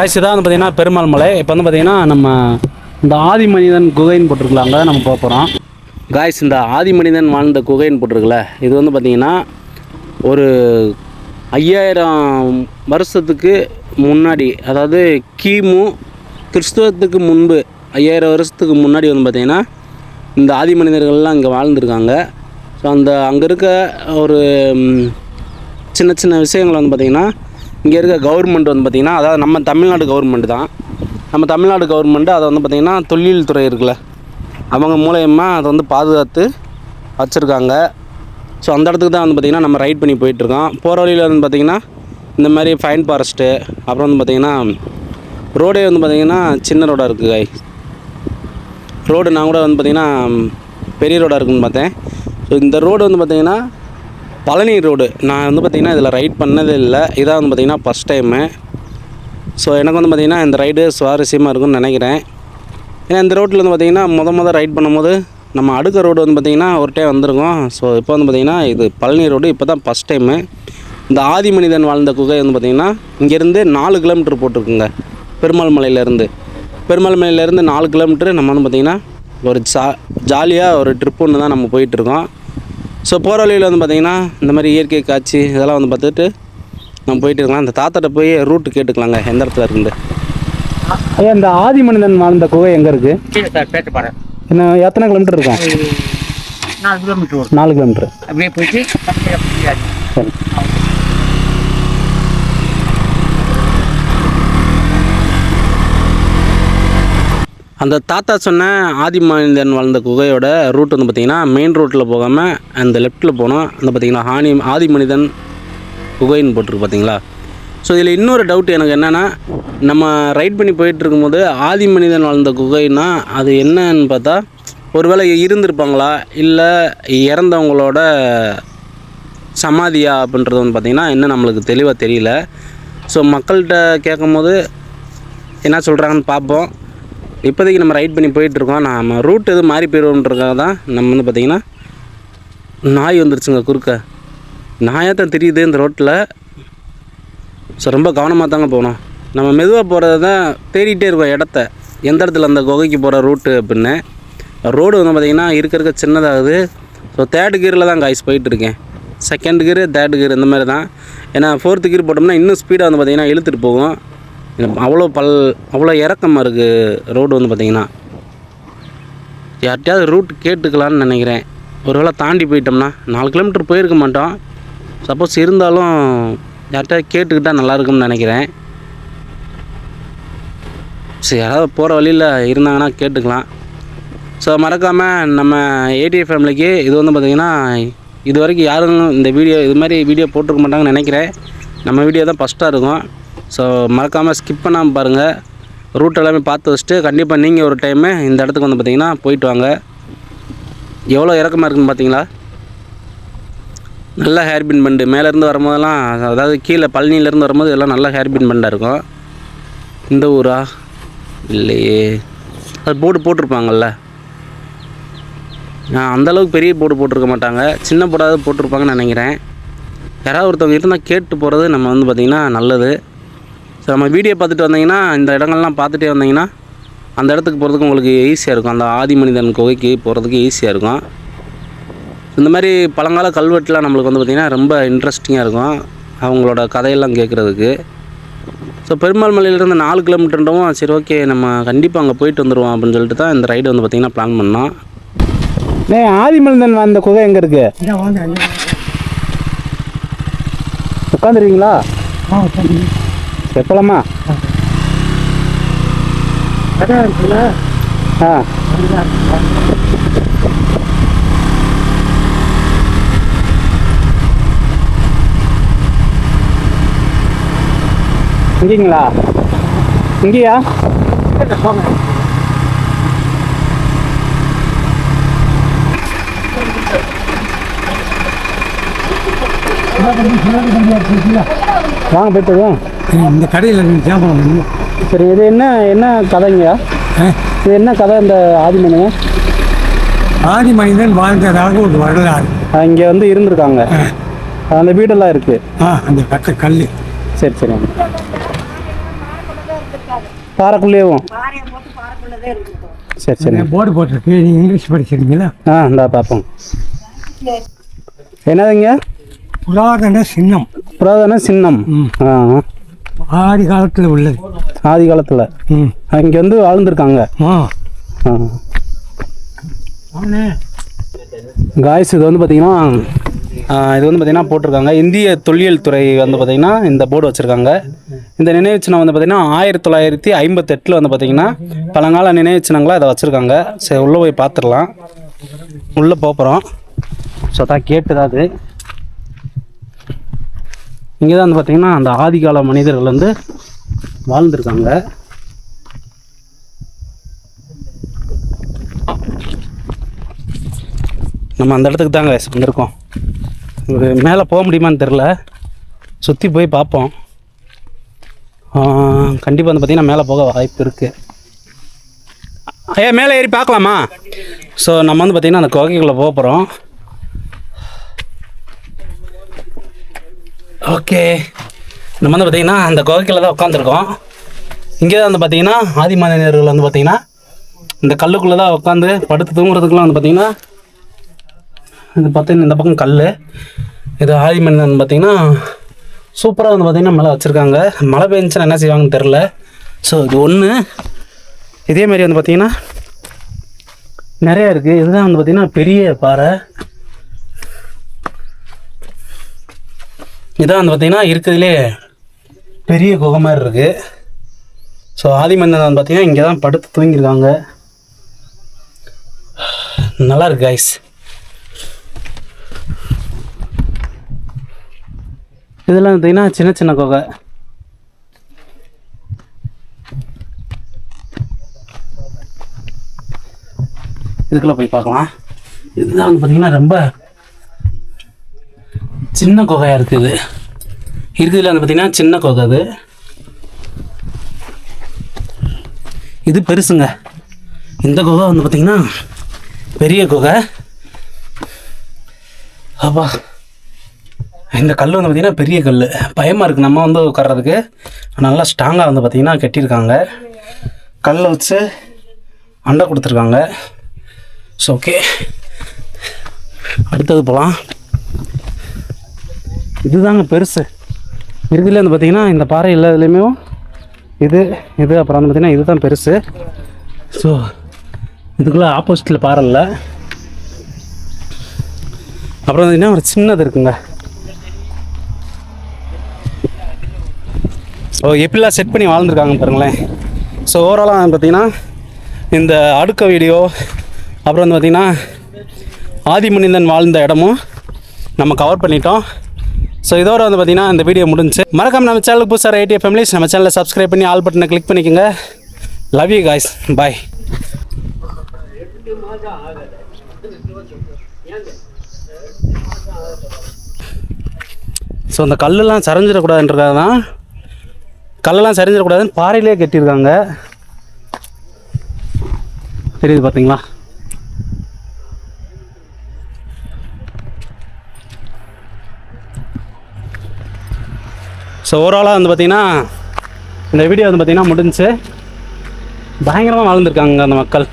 காய்ச்சி தான் வந்து பார்த்திங்கன்னா பெருமாள் மலை. இப்போ வந்து பார்த்திங்கன்னா நம்ம இந்த ஆதி மனிதன் குகைன்னு போட்டிருக்கலாங்க, நம்ம போக போகிறோம். காய்ஸ், இந்த ஆதி மனிதன் வாழ்ந்த குகைன்னு போட்டிருக்குல்ல, இது வந்து பார்த்திங்கன்னா ஒரு 5000 வருஷத்துக்கு முன்னாடி, அதாவது கிமு கிறிஸ்துவத்துக்கு முன்பு 5000 வருஷத்துக்கு முன்னாடி வந்து பார்த்திங்கன்னா இந்த ஆதி மனிதர்கள்லாம் இங்கே வாழ்ந்துருக்காங்க. ஸோ அங்கே இருக்க ஒரு சின்ன சின்ன விஷயங்கள் வந்து பார்த்திங்கன்னா இங்கே இருக்க கவர்மெண்ட் வந்து பார்த்திங்கன்னா, அதாவது நம்ம தமிழ்நாடு கவர்மெண்ட் தான், நம்ம தமிழ்நாடு கவர்மெண்ட்டு அதை வந்து பார்த்திங்கன்னா தொழில் துறை இருக்குல்ல, அவங்க மூலயமா அதை வந்து பாதுகாத்து வச்சுருக்காங்க. ஸோ அந்த இடத்துக்கு தான் வந்து பார்த்திங்கன்னா நம்ம ரைட் பண்ணி போயிட்டுருக்கோம். போகிற வழியில் வந்து பார்த்திங்கன்னா இந்த மாதிரி ஃபைன் ஃபாரஸ்ட்டு, அப்புறம் வந்து பார்த்திங்கன்னா ரோடே வந்து பார்த்திங்கன்னா சின்ன ரோடாக இருக்குது. ரோடு நான் கூட வந்து பார்த்திங்கன்னா பெரிய ரோடாக இருக்குதுன்னு பார்த்தேன். ஸோ இந்த ரோடு வந்து பார்த்திங்கன்னா பழனி ரோடு. நான் வந்து பார்த்திங்கன்னா இதில் ரைட் பண்ணதே இல்லை, இதான் வந்து பார்த்திங்கன்னா ஃபஸ்ட் டைமு. ஸோ எனக்கு வந்து பார்த்திங்கன்னா இந்த ரைடு சுவாரஸ்யமாக இருக்கும்னு நினைக்கிறேன். ஏன்னா இந்த ரோட்டில் வந்து பார்த்திங்கன்னா மொதல் ரைட் பண்ணும்போது நம்ம அடுக்க ரோடு வந்து பார்த்திங்கன்னா ஒரு டைம் வந்திருக்கோம். ஸோ இப்போ வந்து பார்த்திங்கன்னா இது பழனி ரோடு, இப்போ தான் ஃபஸ்ட் டைமு. இந்த ஆதி மனிதன் வாழ்ந்த குகை வந்து பார்த்திங்கன்னா இங்கேருந்து 4 கிலோமீட்டர் போட்டிருக்குங்க. பெருமாள் மலையிலேருந்து 4 கிலோமீட்டரு நம்ம வந்து பார்த்திங்கன்னா ஒரு ஜாலியாக ஒரு ட்ரிப் ஒன்று தான் நம்ம போயிட்டுருக்கோம். ஸோ போகிற வழியில் வந்து பார்த்திங்கன்னா இந்த மாதிரி இயற்கை காட்சி இதெல்லாம் வந்து பார்த்துட்டு நம்ம போயிட்டு இருக்கலாம். இந்த தாத்தாட்ட போய் ரூட்டு கேட்டுக்கலாங்க, எந்த இடத்துல இருக்குது. ஐயா, இந்த ஆதி மனிதன் வாழ்ந்த குகை எங்கே இருக்குது சார்? பேட்டப்பாறை. என்ன, எத்தனை கிலோமீட்டர் இருக்கும்? 4 கிலோமீட்டர். 4 கிலோமீட்டர் அப்படியே போயிட்டு சரி. அந்த தாத்தா சொன்ன ஆதி மனிதன் வாழ்ந்த குகையோட ரூட் வந்து பார்த்திங்கன்னா மெயின் ரோட்டில் போகாமல் அந்த லெஃப்ட்டில் போனோம். அந்த பார்த்திங்கன்னா ஆதி மனிதன் குகைன்னு போட்டிருக்கு பார்த்தீங்களா. ஸோ இதில் இன்னொரு டவுட் எனக்கு என்னென்னா, நம்ம ரைட் பண்ணி போயிட்டு இருக்கும்போது ஆதி மனிதன் வாழ்ந்த குகைன்னா அது என்னன்னு பார்த்தா, ஒருவேளை இருந்திருப்பாங்களா இல்லை இறந்தவங்களோட சமாதியா அப்படின்றது வந்து பார்த்திங்கன்னா இன்னும் நம்மளுக்கு தெளிவாக தெரியல. ஸோ மக்கள்கிட்ட கேட்கும் போது என்ன சொல்கிறாங்கன்னு பார்ப்போம். இப்போதைக்கு நம்ம ரைட் பண்ணி போயிட்டுருக்கோம். நம்ம ரூட் எதுவும் மாறி போயிடுவோன்றதுக்காக தான் நம்ம வந்து பார்த்திங்கன்னா நாய் வந்துருச்சுங்க குறுக்க. நாயாக தான் தெரியுது இந்த ரோட்டில். ஸோ ரொம்ப கவனமாக தாங்க போகணும். நம்ம மெதுவாக போகிறது தான் தேடிகிட்டே இருக்கோம் இடத்த, எந்த இடத்துல அந்த குகைக்கு போகிற ரூட்டு அப்படின்னு. ரோடு வந்து பார்த்திங்கன்னா இருக்க சின்னதாகுது. ஸோ 3rd கியரில் தான் காய்ஸ் போயிட்டுருக்கேன். 2nd கியரு 3rd கியர் இந்த மாதிரி தான். ஏன்னா 4th கியர் போட்டோம்னா இன்னும் ஸ்பீடாக வந்து பார்த்திங்கன்னா இழுத்துட்டு போகும். அவ்வளோ இறக்கமாக இருக்குது ரோடு வந்து பார்த்திங்கன்னா. யார்கிட்டையாவது ரூட் கேட்டுக்கலான்னு நினைக்கிறேன். ஒருவேளை தாண்டி போயிட்டோம்னா 4 கிலோமீட்டர் போயிருக்க மாட்டோம். சப்போஸ் இருந்தாலும் யார்கிட்டையாவது கேட்டுக்கிட்டால் நல்லாயிருக்கும்னு நினைக்கிறேன். சரி, யாராவது போகிற வழியில் இருந்தாங்கன்னா கேட்டுக்கலாம். ஸோ மறக்காமல் நம்ம ஏடிஏ ஃபேமிலிக்கு இது வந்து பார்த்திங்கன்னா இது வரைக்கும் யாரும் இந்த இது மாதிரி வீடியோ போட்டிருக்க மாட்டாங்கன்னு நினைக்கிறேன். நம்ம வீடியோ தான் ஃபஸ்ட்டாக இருக்கும். ஸோ மறக்காமல் ஸ்கிப் பண்ணாமல் பாருங்கள். ரூட் எல்லாமே பார்த்து வச்சுட்டு கண்டிப்பாக நீங்கள் ஒரு டைமு இந்த இடத்துக்கு வந்து பார்த்திங்கன்னா போயிட்டு வாங்க. எவ்வளோ இறக்கமாக இருக்குதுன்னு பார்த்தீங்களா. நல்ல ஹேர்பின் பண்டு மேலேருந்து வரும்போதெல்லாம், அதாவது கீழே பழனியிலேருந்து வரும்போது எல்லாம் நல்ல ஹேர்பின் பண்டாக இருக்கும். இந்த ஊரா இல்லையே, அது போர்டு போட்டிருப்பாங்கள்ல. அந்தளவுக்கு பெரிய போர்டு போட்டிருக்க மாட்டாங்க, சின்ன போர்டாவது போட்டிருப்பாங்கன்னு நினைக்கிறேன். யாராவது ஒருத்தவங்க இருந்தால் கேட்டு போகிறது நம்ம வந்து பார்த்திங்கன்னா நல்லது. ஸோ நம்ம வீடியோ பார்த்துட்டு வந்தீங்கன்னா, இந்த இடங்கள்லாம் பார்த்துட்டே வந்தீங்கன்னா அந்த இடத்துக்கு போகிறதுக்கு உங்களுக்கு ஈஸியாக இருக்கும். அந்த ஆதி மனிதன் குகைக்கு போகிறதுக்கு ஈஸியாக இருக்கும். இந்த மாதிரி பழங்கால கல்வெட்டுலாம் நம்மளுக்கு வந்து பார்த்திங்கன்னா ரொம்ப இன்ட்ரெஸ்டிங்காக இருக்கும், அவங்களோட கதையெல்லாம் கேட்குறதுக்கு. ஸோ பெருமாள் மலையிலேருந்து 4 கிலோமீட்டர்ன்றவும் சரி ஓகே நம்ம கண்டிப்பாக அங்கே போயிட்டு வந்துடுவோம் அப்படின்னு சொல்லிட்டு தான் இந்த ரைடு வந்து பார்த்திங்கன்னா பிளான் பண்ணோம். ஆதி மனிதன் அந்த குகை எங்கே இருக்குது? உட்காந்துருக்கீங்களா? எப்பலாமா? இங்கீங்களா? இங்கேயா? வாங்க போயிட்டு இந்த கடையில் ஜாமான். சரி, இது என்ன கதைங்கய்யா? இது என்ன கதை? இந்த ஆதி மனிதன் வாழ்ந்ததாக ஒரு வரலாறு. இங்கே வந்து இருந்திருக்காங்க, அந்த வீடெல்லாம் இருக்குது. அந்த கட்ட கல். சரி சரி. பாறைக்குள்ளேயும். சரி சரி. போர்டு போட்டிருக்கு, நீங்கள் இங்கிலீஷ் படிச்சிருக்கீங்களா? இந்தா பார்ப்போம். என்னதுங்க? புராதன சின்னம். புராதன சின்னம். ஆதி காலத்தில் உள்ளது. ஆதி காலத்தில் இங்கே வந்து வாழ்ந்துருக்காங்க. காய்ஸ் இது வந்து பார்த்திங்கன்னா போட்டிருக்காங்க இந்திய தொல்லியல் துறை வந்து பார்த்திங்கன்னா இந்த போர்டு வச்சுருக்காங்க. இந்த நினைவு சின்னம் வந்து பார்த்திங்கன்னா 1958 வந்து பார்த்திங்கன்னா பழங்கால நினைவு சின்னங்களாக இதை வச்சுருக்காங்க. சரி உள்ளே போய் பார்த்துடலாம். உள்ளே போகிறோம். ஸோ தான் கேட்டு அது இங்கே தான் வந்து பார்த்திங்கன்னா அந்த ஆதிகால மனிதர்கள் வந்து வாழ்ந்துருக்காங்க. நம்ம அந்த இடத்துக்கு தாங்க வந்திருக்கோம். மேலே போக முடியுமான்னு தெரில, சுற்றி போய் பார்ப்போம். கண்டிப்பாக வந்து பார்த்திங்கன்னா மேலே போக வாய்ப்பு இருக்குது. ஐயா மேலே ஏறி பார்க்கலாமா? ஸோ நம்ம வந்து பார்த்திங்கன்னா அந்த குகைக்குள்ளே போக போகிறோம். ஓகே, நம்ம வந்து பார்த்திங்கன்னா அந்த குகைக்குள்ளே தான் உட்காந்துருக்கோம். இங்கே தான் வந்து பார்த்திங்கன்னா ஆதி மனிதர்கள் வந்து பார்த்திங்கன்னா இந்த கல்லுக்குள்ளே தான் உட்காந்து படுத்து தூங்குறதுக்குலாம் வந்து பார்த்திங்கன்னா இது பார்த்தீங்கன்னா இந்த பக்கம் கல். இது ஆதி மனிதன் பார்த்திங்கன்னா சூப்பராக வந்து பார்த்திங்கன்னா மழை வச்சுருக்காங்க. மழை பெஞ்சுன்னா என்ன செய்வாங்கன்னு தெரில. ஸோ இது ஒன்று. இதேமாரி வந்து பார்த்திங்கன்னா நிறையா இருக்குது. இதுதான் வந்து பார்த்திங்கன்னா பெரிய பாறை. இதான் வந்து பார்த்திங்கன்னா இருக்கிறதுலே பெரிய குகை மாதிரி இருக்குது. ஸோ ஆதி மனிதன் வந்து பார்த்திங்கன்னா இங்கே தான் படுத்து தூங்கியிருக்காங்க. நல்லா இருக்கு கைஸ். இதெல்லாம் பார்த்தீங்கன்னா சின்ன சின்ன குகை. இதுக்குள்ள போய் பார்க்கலாம். இதுதான் வந்து பார்த்தீங்கன்னா ரொம்ப சின்ன குகையாக இருக்குது. இருக்குதுல வந்து பார்த்தீங்கன்னா சின்ன குகை. இது பெருசுங்க. இந்த குகை வந்து பார்த்தீங்கன்னா பெரிய குகை. அப்பா இந்த கல் வந்து பார்த்திங்கன்னா பெரிய கல். பயமாக இருக்குது நம்ம வந்து உட்கார்றதுக்கு. நல்லா ஸ்ட்ராங்காக வந்து பார்த்திங்கன்னா கட்டியிருக்காங்க. கல்லை வச்சு அண்டை கொடுத்துருக்காங்க. ஸோ ஓகே, அடுத்தது போகலாம். இதுதாங்க பெருசு. இருக்குதுல வந்து பார்த்திங்கன்னா இந்த பாறை எல்லாத்துலேயுமே இது அப்புறம் வந்து பார்த்திங்கன்னா இது தான் பெருசு. ஸோ இதுக்குள்ளே ஆப்போசிட்டில் பாறை இல்லை. அப்புறம் பார்த்திங்கன்னா ஒரு சின்னது இருக்குங்க. எப்படிலாம் செட் பண்ணி வாழ்ந்துருக்காங்க பாருங்களேன். ஸோ ஓவராலாக வந்து பார்த்திங்கன்னா இந்த அடுக்க வீடியோ அப்புறம் வந்து பார்த்திங்கன்னா ஆதி மனிதன் வாழ்ந்த இடமும் நம்ம கவர் பண்ணிட்டோம். ஸோ இதோட வந்து பார்த்திங்கன்னா இந்த வீடியோ முடிஞ்சு. மறக்காம நம்ம சேனலுக்கு புதுசாக ATF ஃபேமிலிஸ் நம்ம சேனலை சப்ஸ்கிரைப் பண்ணி ஆல் பட்டனை கிளிக் பண்ணிக்கோங்க. Love you guys, bye. So அந்த கல்லெல்லாம் சரிஞ்சிடக்கூடாதுன்றதுக்காக தான் கல்லெல்லாம் சரிஞ்சிடக்கூடாதுன்னு பாறையிலே கட்டியிருக்காங்க. தெரியுது பார்த்தீங்களா? ஸோ ஓவராலாக வந்து பார்த்திங்கன்னா இந்த வீடியோ வந்து பார்த்திங்கன்னா முடிஞ்சு. பயங்கரமாக வாழ்ந்துருக்காங்க அந்த மக்கள்.